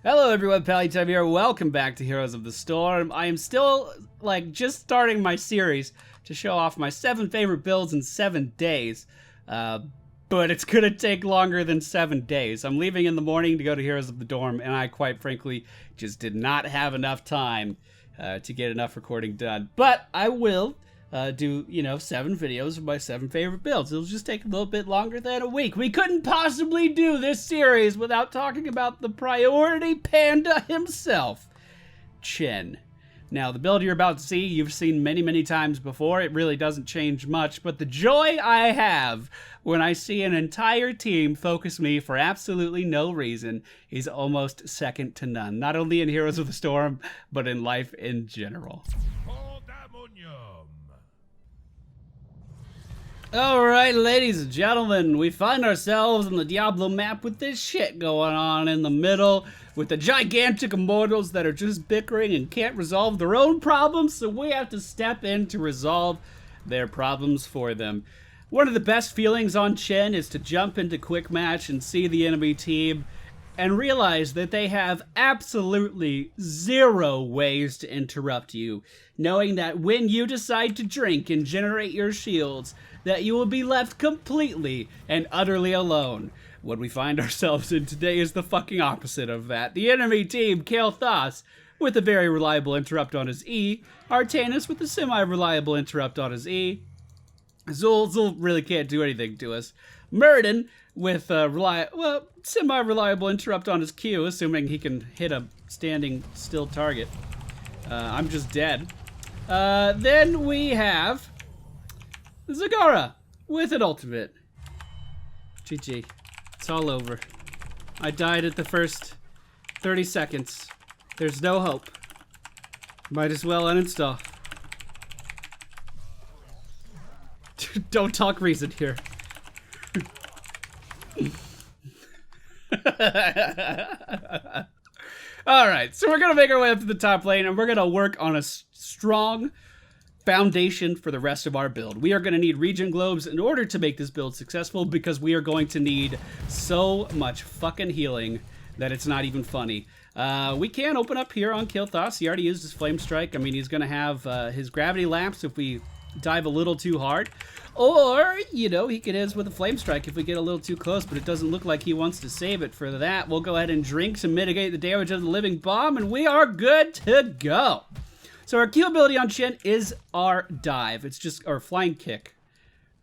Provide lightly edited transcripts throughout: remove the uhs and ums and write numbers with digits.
Hello everyone, MFPallytime here. Welcome back to Heroes of the Storm. I am still, just starting my series to show off my 7 favorite builds in 7 days. But it's gonna take longer than 7 days. I'm leaving in the morning to go to Heroes of the Dorm, and I quite frankly just did not have enough time to get enough recording done. But I will do, 7 videos of my 7 favorite builds. It'll just take a little bit longer than a week. We couldn't possibly do this series without talking about the priority panda himself, Chen. Now, the build you're about to see, you've seen many, many times before. It really doesn't change much, but the joy I have when I see an entire team focus me for absolutely no reason is almost second to none. Not only in Heroes of the Storm, but in life in general. Alright, ladies and gentlemen, we find ourselves on the Diablo map with this shit going on in the middle, with the gigantic immortals that are just bickering and can't resolve their own problems, so we have to step in to resolve their problems for them. One of the best feelings on Chen is to jump into quick match and see the enemy team and realize that they have absolutely 0 ways to interrupt you, knowing that when you decide to drink and generate your shields, that you will be left completely and utterly alone. What we find ourselves in today is the fucking opposite of that. The enemy team, Kael'thas, with a very reliable interrupt on his E, Artanis with a semi-reliable interrupt on his E, Zul really can't do anything to us, Muradin with a semi-reliable interrupt on his Q, assuming he can hit a standing still target. I'm just dead. Then we have Zagara with an ultimate. GG. It's all over. I died at the first 30 seconds. There's no hope. Might as well uninstall. Don't talk reason here. Alright, so we're gonna make our way up to the top lane and we're gonna work on a strong foundation for the rest of our build. We are going to need regen globes in order to make this build successful because we are going to need so much fucking healing that it's not even funny. We can open up here on Kael'thas. He already used his flame strike. I mean, he's going to have his gravity lapse if we dive a little too hard. Or, he could hit us with a flame strike if we get a little too close, but it doesn't look like he wants to save it for that. We'll go ahead and drink to mitigate the damage of the living bomb, and we are good to go. So our Q ability on Chen is our dive. It's just our flying kick.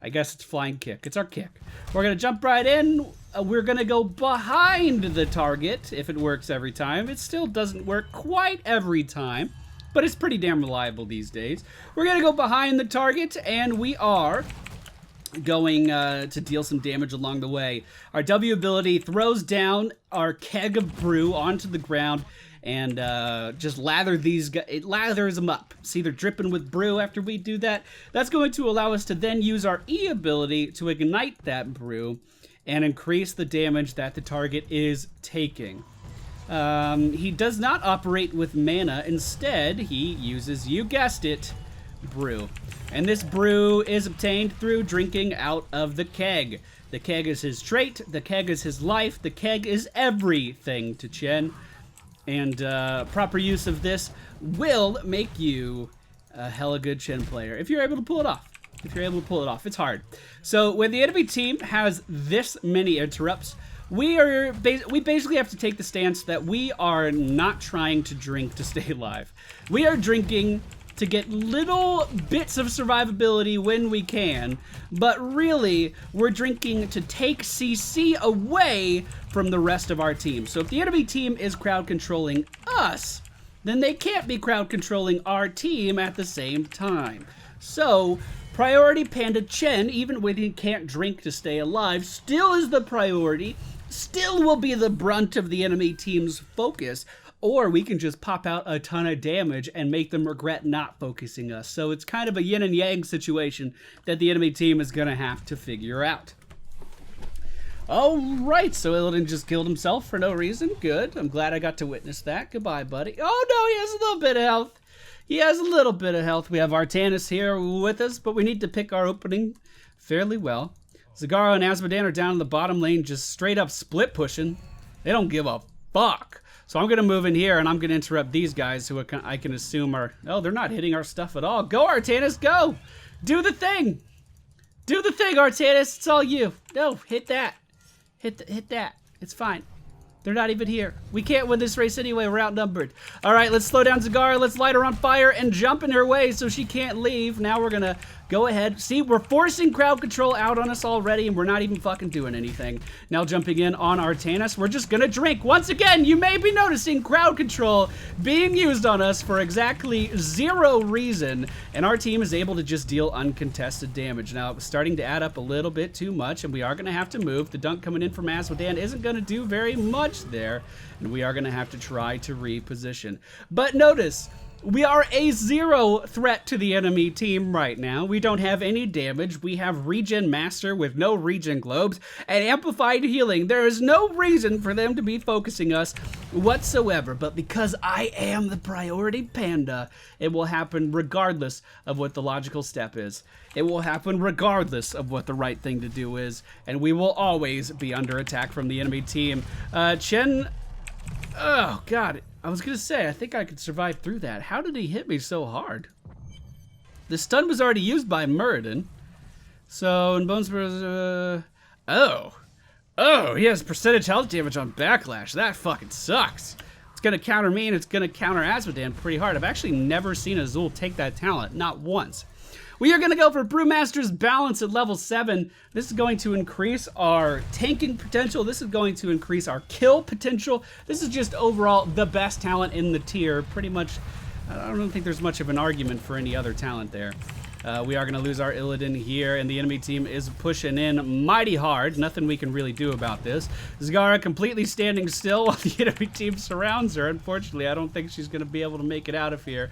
I guess it's flying kick. It's our kick. We're going to jump right in. We're going to go behind the target if it works every time. It still doesn't work quite every time, but it's pretty damn reliable these days. We're going to go behind the target, and we are going to deal some damage along the way. Our W ability throws down our keg of brew onto the ground and just lather these guys. It lathers them up. See, they're dripping with brew after we do that. That's going to allow us to then use our E ability to ignite that brew and increase the damage that the target is taking. He does not operate with mana. Instead, he uses, you guessed it, brew. And this brew is obtained through drinking out of the keg. The keg is his trait. The keg is his life. The keg is everything to Chen. And proper use of this will make you a hella good Chen player if you're able to pull it off. It's hard. So when the enemy team has this many interrupts, we basically have to take the stance that we are not trying to drink to stay alive. We are drinking to get little bits of survivability when we can, but really, we're drinking to take CC away from the rest of our team. So if the enemy team is crowd controlling us, then they can't be crowd controlling our team at the same time. So, priority Panda Chen, even when he can't drink to stay alive, still is the priority, still will be the brunt of the enemy team's focus, or we can just pop out a ton of damage and make them regret not focusing us. So it's kind of a yin and yang situation that the enemy team is going to have to figure out. Alright, so Illidan just killed himself for no reason. Good. I'm glad I got to witness that. Goodbye, buddy. Oh no, he has a little bit of health. He has a little bit of health. We have Artanis here with us, but we need to pick our opening fairly well. Zagara and Azmodan are down in the bottom lane just straight up split pushing. They don't give a fuck. So I'm going to move in here, and I'm going to interrupt these guys who I can assume are... Oh, they're not hitting our stuff at all. Go, Artanis, go! Do the thing! Do the thing, Artanis. It's all you. No, hit that. Hit that. It's fine. They're not even here. We can't win this race anyway. We're outnumbered. All right, let's slow down Zagara. Let's light her on fire and jump in her way so she can't leave. Now we're going to go ahead. See, we're forcing crowd control out on us already, and we're not even fucking doing anything. Now jumping in on Artanis, we're just going to drink. Once again, you may be noticing crowd control being used on us for exactly 0 reason, and our team is able to just deal uncontested damage. Now, it's starting to add up a little bit too much, and we are going to have to move. The dunk coming in from Asmodan isn't going to do very much there, and we are going to have to try to reposition. But notice, we are a 0 threat to the enemy team right now. We don't have any damage. We have Regen Master with no Regen Globes and Amplified Healing. There is no reason for them to be focusing us whatsoever, but because I am the priority panda, it will happen regardless of what the logical step is. It will happen regardless of what the right thing to do is, and we will always be under attack from the enemy team. Chen, oh God, I was gonna say, I think I could survive through that. How did he hit me so hard? The stun was already used by Muradin. So, in Bones, oh, he has percentage health damage on Backlash. That fucking sucks. It's gonna counter me and it's gonna counter Asmodan pretty hard. I've actually never seen Azul take that talent, not once. We are going to go for Brewmaster's Balance at level 7. This is going to increase our tanking potential. This is going to increase our kill potential. This is just overall the best talent in the tier. Pretty much, I don't think there's much of an argument for any other talent there. We are going to lose our Illidan here, and the enemy team is pushing in mighty hard. Nothing we can really do about this. Zagara completely standing still while the enemy team surrounds her. Unfortunately, I don't think she's going to be able to make it out of here.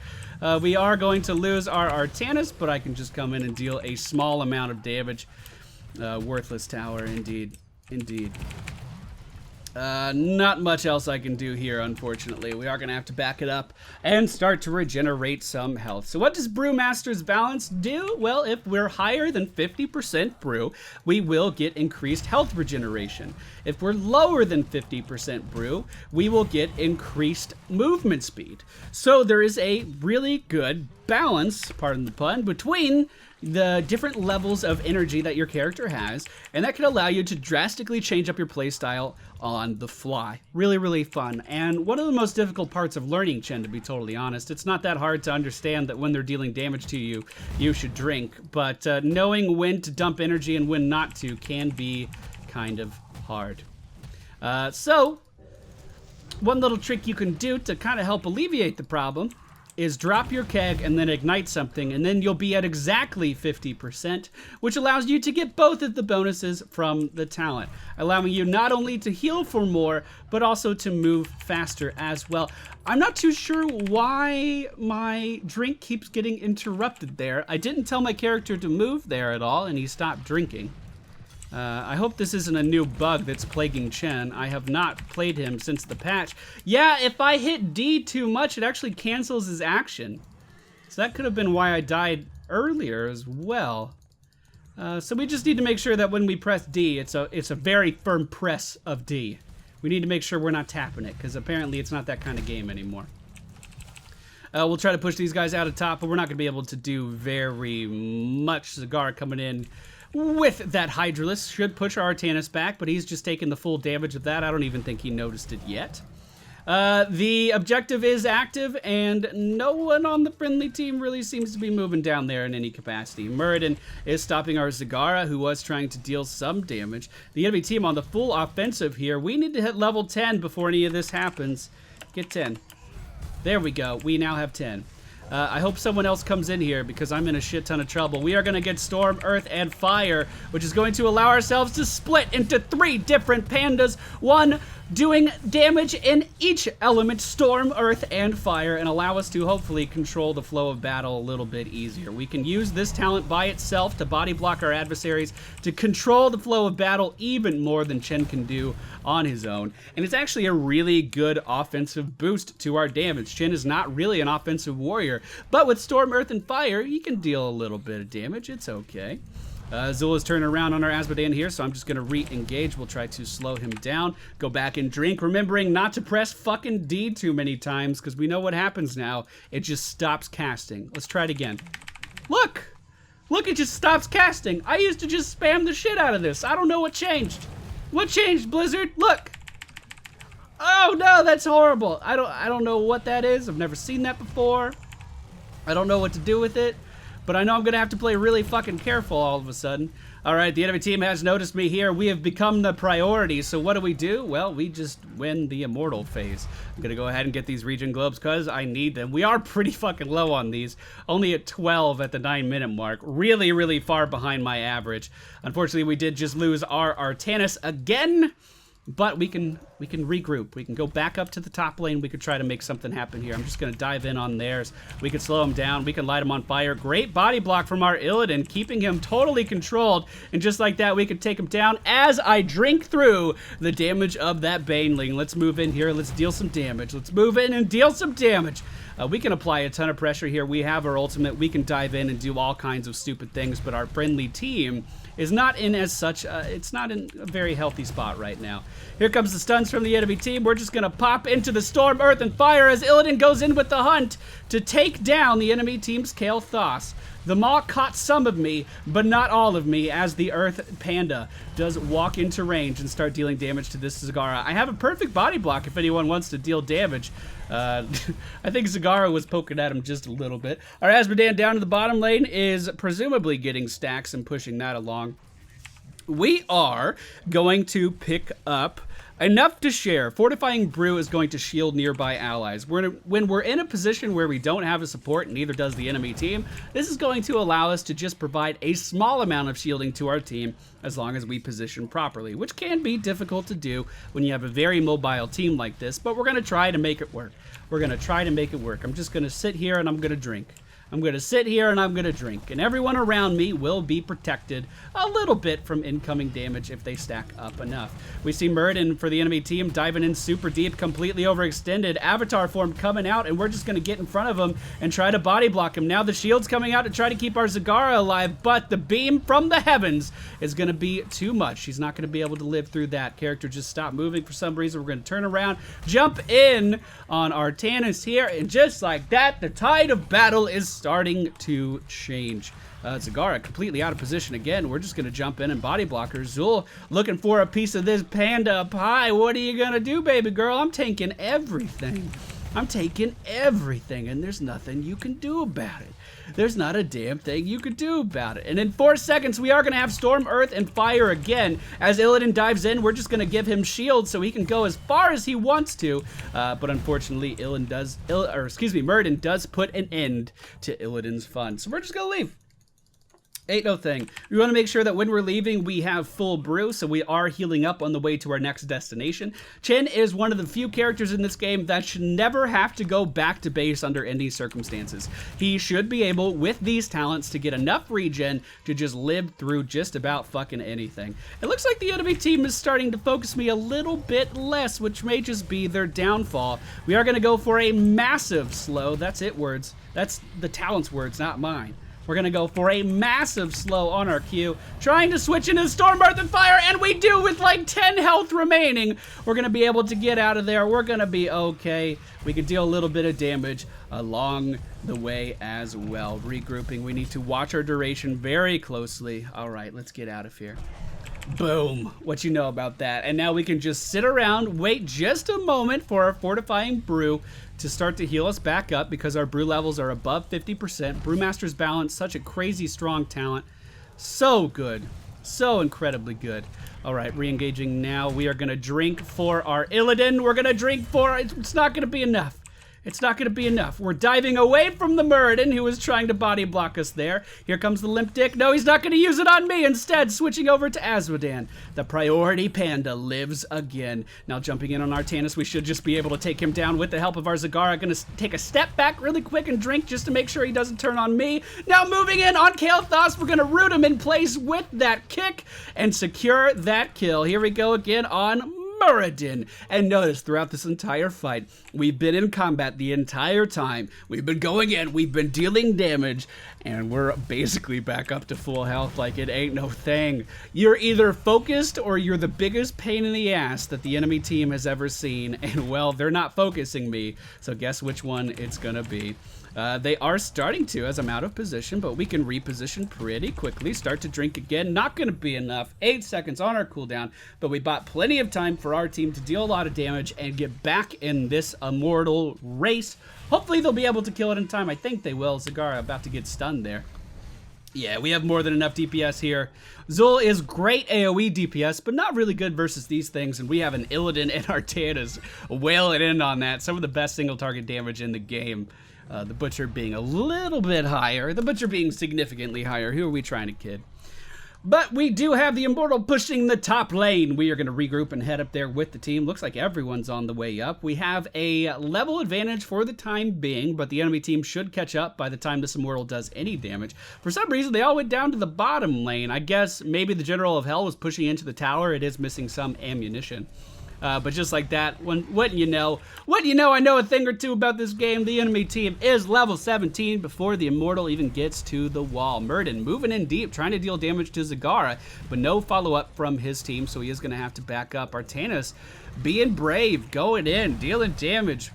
We are going to lose our Artanis, but I can just come in and deal a small amount of damage. Worthless tower, indeed. Indeed. Not much else I can do here, unfortunately. We are going to have to back it up and start to regenerate some health. So what does Brewmaster's Balance do? Well, if we're higher than 50% brew, we will get increased health regeneration. If we're lower than 50% brew, we will get increased movement speed. So there is a really good balance, pardon the pun, between the different levels of energy that your character has, and that can allow you to drastically change up your playstyle on the fly. Really, really fun. And one of the most difficult parts of learning Chen, to be totally honest. It's not that hard to understand that when they're dealing damage to you, you should drink, but knowing when to dump energy and when not to can be kind of hard. So, one little trick you can do to kind of help alleviate the problem is drop your keg and then ignite something, and then you'll be at exactly 50%, which allows you to get both of the bonuses from the talent, allowing you not only to heal for more, but also to move faster as well. I'm not too sure why my drink keeps getting interrupted there. I didn't tell my character to move there at all, and he stopped drinking. I hope this isn't a new bug that's plaguing Chen. I have not played him since the patch. Yeah, if I hit D too much, it actually cancels his action. So that could have been why I died earlier as well. So we just need to make sure that when we press D, it's a very firm press of D. We need to make sure we're not tapping it, because apparently it's not that kind of game anymore. We'll try to push these guys out of top, but we're not going to be able to do very much. Zagara coming in with that Hydralisk should push our Artanis back, but he's just taking the full damage of that. I don't even think he noticed it yet. The objective is active, and no one on the friendly team really seems to be moving down there in any capacity. Muradin is stopping our Zagara, who was trying to deal some damage. The enemy team on the full offensive here. We need to hit level 10 before any of this happens. Get 10. There we go. We now have 10. I hope someone else comes in here because I'm in a shit ton of trouble. We are going to get Storm, Earth, and Fire, which is going to allow ourselves to split into 3 different pandas. One doing damage in each element, Storm, Earth, and Fire, and allow us to hopefully control the flow of battle a little bit easier. We can use this talent by itself to body block our adversaries, to control the flow of battle even more than Chen can do on his own. And it's actually a really good offensive boost to our damage. Chen is not really an offensive warrior, but with Storm, Earth, and Fire, he can deal a little bit of damage. It's okay. Zula's turning around on our Azmodan here, so I'm just going to re-engage. We'll try to slow him down. Go back and drink, remembering not to press fucking D too many times, because we know what happens now. It just stops casting. Let's try it again. Look! Look, it just stops casting. I used to just spam the shit out of this. I don't know what changed. What changed, Blizzard? Look! Oh no, that's horrible. I don't know what that is. I've never seen that before. I don't know what to do with it. But I know I'm going to have to play really fucking careful all of a sudden. Alright, the enemy team has noticed me here. We have become the priority. So what do? Well, we just win the immortal phase. I'm going to go ahead and get these region globes because I need them. We are pretty fucking low on these. Only at 12 at the 9-minute mark. Really, really far behind my average. Unfortunately, we did just lose our Artanis again. But we can regroup. We can go back up to the top lane. We could try to make something happen here. I'm just going to dive in on theirs. We can slow him down. We can light him on fire. Great body block from our Illidan, keeping him totally controlled. And just like that, we can take him down as I drink through the damage of that Baneling. Let's move in here. Let's deal some damage. Let's move in and deal some damage. We can apply a ton of pressure here. We have our ultimate. We can dive in and do all kinds of stupid things. But our friendly team is not in as such, it's not in a very healthy spot right now. Here comes the stuns from the enemy team. We're just going to pop into the storm, earth, and fire as Illidan goes in with the hunt to take down the enemy team's Kael'thas. The Maw caught some of me, but not all of me, as the Earth Panda does walk into range and start dealing damage to this Zagara. I have a perfect body block if anyone wants to deal damage. I think Zagara was poking at him just a little bit. Our Azmodan down to the bottom lane is presumably getting stacks and pushing that along. We are going to pick up enough to share. Fortifying Brew is going to shield nearby allies. When we're in a position where we don't have a support, and neither does the enemy team, this is going to allow us to just provide a small amount of shielding to our team as long as we position properly, which can be difficult to do when you have a very mobile team like this, but we're going to try to make it work. We're going to try to make it work. I'm just going to sit here and I'm going to drink. I'm going to sit here and I'm going to drink, and everyone around me will be protected a little bit from incoming damage if they stack up enough. We see Muradin for the enemy team diving in super deep, completely overextended, avatar form coming out, and we're just going to get in front of him and try to body block him. Now the shield's coming out to try to keep our Zagara alive, but the beam from the heavens is going to be too much. She's not going to be able to live through that. Character just stopped moving for some reason. We're going to turn around, jump in on Artanis here, and just like that, the tide of battle is starting to change. Zagara completely out of position again. We're just going to jump in and body block her. Zul looking for a piece of this panda pie. What are you going to do, baby girl? I'm taking everything. I'm taking everything, and there's nothing you can do about it. There's not a damn thing you could do about it. And in 4 seconds, we are going to have Storm, Earth, and Fire again. As Illidan dives in, we're just going to give him shield so he can go as far as he wants to. But unfortunately, Muradin does put an end to Illidan's fun. So we're just going to leave. Ain't no thing. We want to make sure that when we're leaving, we have full brew, so we are healing up on the way to our next destination. Chen is one of the few characters in this game that should never have to go back to base under any circumstances. He should be able, with these talents, to get enough regen to just live through just about fucking anything. It looks like the enemy team is starting to focus me a little bit less, which may just be their downfall. We are going to go for a massive slow. That's it, words. That's the talent's words, not mine. We're going to go for a massive slow on our Q, trying to switch into Storm, Earth, and Fire, and we do with like 10 health remaining. We're going to be able to get out of there. We're going to be okay. We can deal a little bit of damage along the way as well. Regrouping, we need to watch our duration very closely. All right, let's get out of here. Boom. What you know about that. And now we can just sit around, wait just a moment for our Fortifying Brew to start to heal us back up because our brew levels are above 50%. Brewmaster's balance, such a crazy strong talent. So good. So incredibly good. All right, re-engaging now. We are going to drink for our Illidan. We're going to drink for... It's not going to be enough. It's not going to be enough. We're diving away from the Muradin, who was trying to body block us there. Here comes the limp dick. No, he's not going to use it on me. Instead, switching over to Azmodan. The priority panda lives again. Now jumping in on Artanis, we should just be able to take him down with the help of our Zagara. Going to take a step back really quick and drink just to make sure he doesn't turn on me. Now moving in on Kael'thas, we're going to root him in place with that kick and secure that kill. Here we go again on Muradin. And notice throughout this entire fight, we've been in combat the entire time. We've been going in, we've been dealing damage, and we're basically back up to full health like it ain't no thing. You're either focused or you're the biggest pain in the ass that the enemy team has ever seen. And well, they're not focusing me, so guess which one it's gonna be. They are starting to, as I'm out of position, but we can reposition pretty quickly. Start to drink again. Not going to be enough. 8 seconds on our cooldown, but we bought plenty of time for our team to deal a lot of damage and get back in this immortal race. Hopefully they'll be able to kill it in time. I think they will. Zagara about to get stunned there. Yeah, we have more than enough DPS here. Zul is great AoE DPS, but not really good versus these things, and we have an Illidan and Artanas wailing in on that. Some of the best single target damage in the game. The Butcher being a little bit higher. The Butcher being significantly higher. Who are we trying to kid? But we do have the Immortal pushing the top lane. We are going to regroup and head up there with the team. Looks like everyone's on the way up. We have a level advantage for the time being, but the enemy team should catch up by the time this Immortal does any damage. For some reason, they all went down to the bottom lane. I guess maybe the General of Hell was pushing into the tower. It is missing some ammunition. But just like that, wouldn't you know, I know a thing or two about this game. The enemy team is level 17 before the Immortal even gets to the wall. Muradin moving in deep, trying to deal damage to Zagara, but no follow-up from his team, so he is going to have to back up. Artanas being brave, going in, dealing damage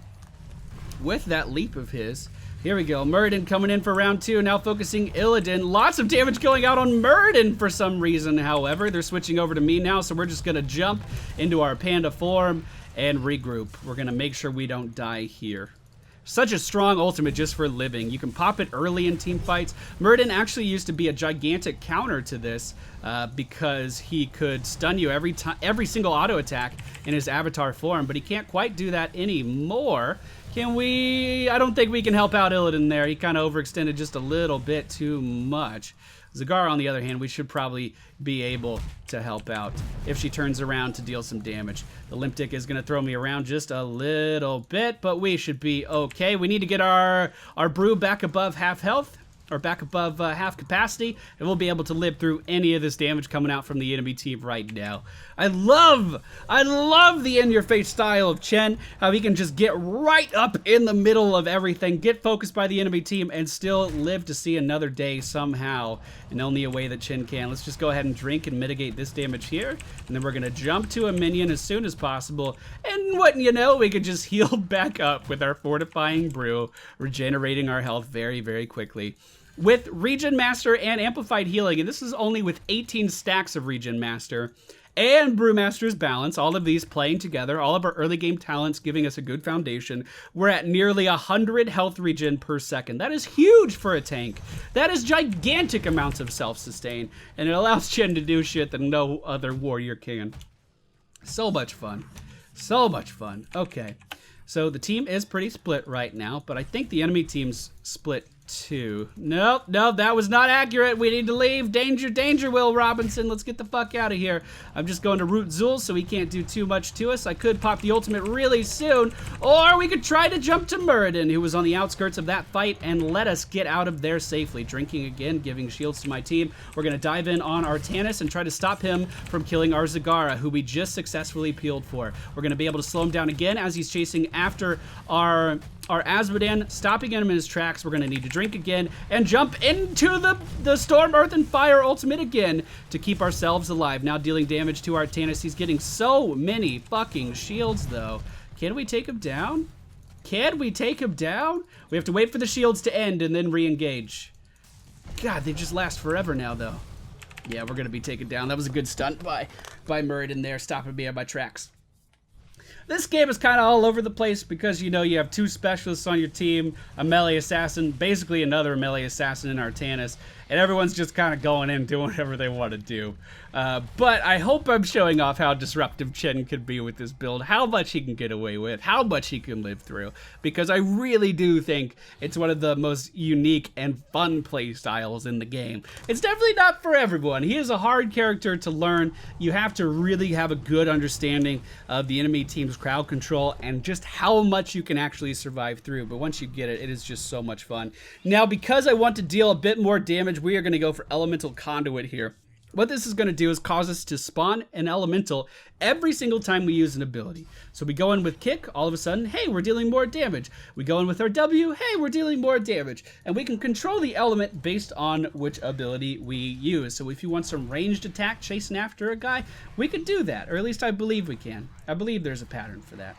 with that leap of his. Here we go, Muradin coming in for round 2, now focusing Illidan. Lots of damage going out on Muradin for some reason, however. They're switching over to me now, so we're just gonna jump into our panda form and regroup. We're gonna make sure we don't die here. Such a strong ultimate just for living. You can pop it early in team fights. Muradin actually used to be a gigantic counter to this because he could stun you every single auto attack in his avatar form, but he can't quite do that anymore. Can we? I don't think we can help out Illidan there. He kind of overextended just a little bit too much. Zagara, on the other hand, we should probably be able to help out if she turns around to deal some damage. The Limp Dick is going to throw me around just a little bit, but we should be okay. We need to get our Brew back above half health, or back above half capacity, and we'll be able to live through any of this damage coming out from the enemy team right now. I love the in-your-face style of Chen, how he can just get right up in the middle of everything, get focused by the enemy team, and still live to see another day somehow, in only a way that Chen can. Let's just go ahead and drink and mitigate this damage here, and then we're gonna jump to a minion as soon as possible, and wouldn't you know, we could just heal back up with our Fortifying Brew, regenerating our health very, very quickly. With Regen Master and Amplified Healing, and this is only with 18 stacks of Regen Master, and Brewmaster's Balance, all of these playing together, all of our early game talents giving us a good foundation, we're at nearly 100 health regen per second. That is huge for a tank. That is gigantic amounts of self-sustain, and it allows Chen to do shit that no other warrior can. So much fun. So much fun. Okay, so the team is pretty split right now, but I think the enemy team's split too. Nope, that was not accurate. We need to leave. Danger, danger, Will Robinson. Let's get the fuck out of here. I'm just going to root Zul so he can't do too much to us. I could pop the ultimate really soon, or we could try to jump to Muradin, who was on the outskirts of that fight, and let us get out of there safely. Drinking again, giving shields to my team. We're going to dive in on Artanas and try to stop him from killing our Zagara, who we just successfully peeled for. We're going to be able to slow him down again as he's chasing after our Azmodan, stopping him in his tracks. We're going to need to drink again and jump into the Storm, Earth, and Fire ultimate again to keep ourselves alive. Now dealing damage to Artanas. He's getting so many fucking shields, though. Can we take him down? Can we take him down? We have to wait for the shields to end and then re-engage. God, they just last forever now, though. Yeah, we're going to be taken down. That was a good stunt by Muradin there, stopping me on my tracks. This game is kind of all over the place because, you know, you have 2 specialists on your team, a melee assassin, basically another melee assassin in Artanas, and everyone's just kind of going in doing whatever they want to do. But I hope I'm showing off how disruptive Chen could be with this build, how much he can get away with, how much he can live through, because I really do think it's one of the most unique and fun play styles in the game. It's definitely not for everyone. He is a hard character to learn. You have to really have a good understanding of the enemy team's crowd control and just how much you can actually survive through. But once you get it, it is just so much fun. Now, because I want to deal a bit more damage, we are going to go for Elemental Conduit here. What this is going to do is cause us to spawn an elemental every single time we use an ability. So we go in with kick, all of a sudden, hey, we're dealing more damage. We go in with our W, hey, we're dealing more damage. And we can control the element based on which ability we use. So if you want some ranged attack chasing after a guy, we can do that, or at least I believe we can. I believe there's a pattern for that.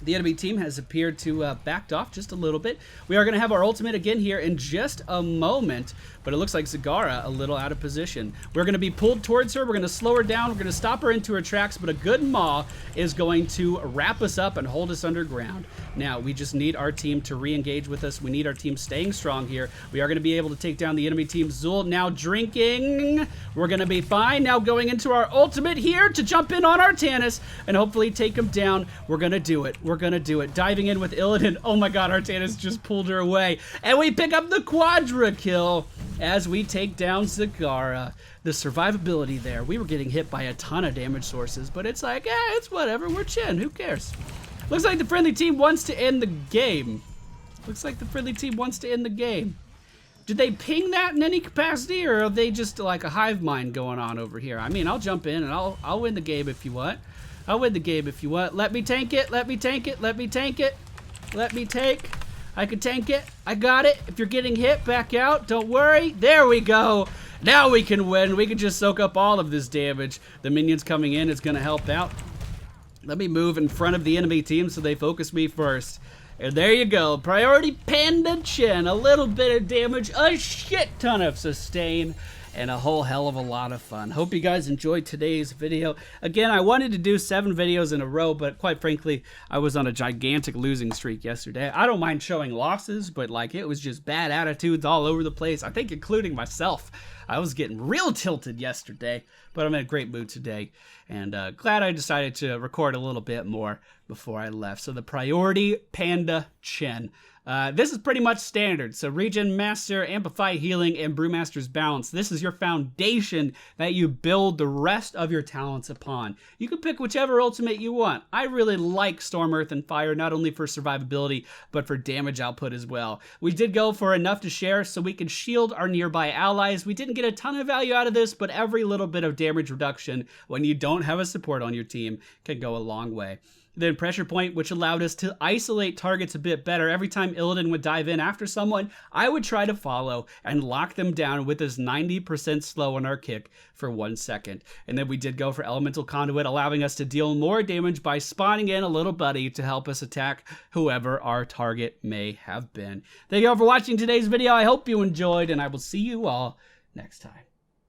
The enemy team has appeared to backed off just a little bit. We are going to have our ultimate again here in just a moment, but it looks like Zagara a little out of position. We're going to be pulled towards her. We're going to slow her down. We're going to stop her into her tracks, but a good maw is going to wrap us up and hold us underground. Now, we just need our team to re-engage with us. We need our team staying strong here. We are going to be able to take down the enemy team. Zul now drinking. We're going to be fine. Now going into our ultimate here to jump in on Artanis and hopefully take him down. We're going to do it. We're going to do it. Diving in with Illidan. Oh my god, Artanis just pulled her away. And we pick up the quadra kill as we take down Zagara. The survivability there. We were getting hit by a ton of damage sources, but it's like, it's whatever. We're Chen. Who cares? Looks like the friendly team wants to end the game. Looks like the friendly team wants to end the game. Did they ping that in any capacity, or are they just like a hive mind going on over here? I mean, I'll jump in and I'll win the game if you want. I'll win the game if you want. Let me tank it. Let me tank it. Let me tank it. Let me tank. I can tank it. I got it. If you're getting hit, back out. Don't worry. There we go. Now we can win. We can just soak up all of this damage. The minions coming in is going to help out. Let me move in front of the enemy team so they focus me first. And there you go. Priority Panda Chen. A little bit of damage, a shit ton of sustain, and a whole hell of a lot of fun. Hope you guys enjoyed today's video. Again, I wanted to do 7 videos in a row, but quite frankly, I was on a gigantic losing streak yesterday. I don't mind showing losses, but like it was just bad attitudes all over the place. I think including myself. I was getting real tilted yesterday, but I'm in a great mood today. And glad I decided to record a little bit more before I left. So the priority Panda Chen. This is pretty much standard. So Regen Master, Amplify Healing, and Brewmaster's Balance. This is your foundation that you build the rest of your talents upon. You can pick whichever ultimate you want. I really like Storm, Earth, and Fire, not only for survivability, but for damage output as well. We did go for enough to share so we could shield our nearby allies. We didn't get a ton of value out of this, but every little bit of damage reduction when you don't have a support on your team can go a long way. Then Pressure Point, which allowed us to isolate targets a bit better. Every time Illidan would dive in after someone, I would try to follow and lock them down with this 90% slow on our kick for 1 second. And then we did go for Elemental Conduit, allowing us to deal more damage by spawning in a little buddy to help us attack whoever our target may have been. Thank you all for watching today's video. I hope you enjoyed, and I will see you all next time.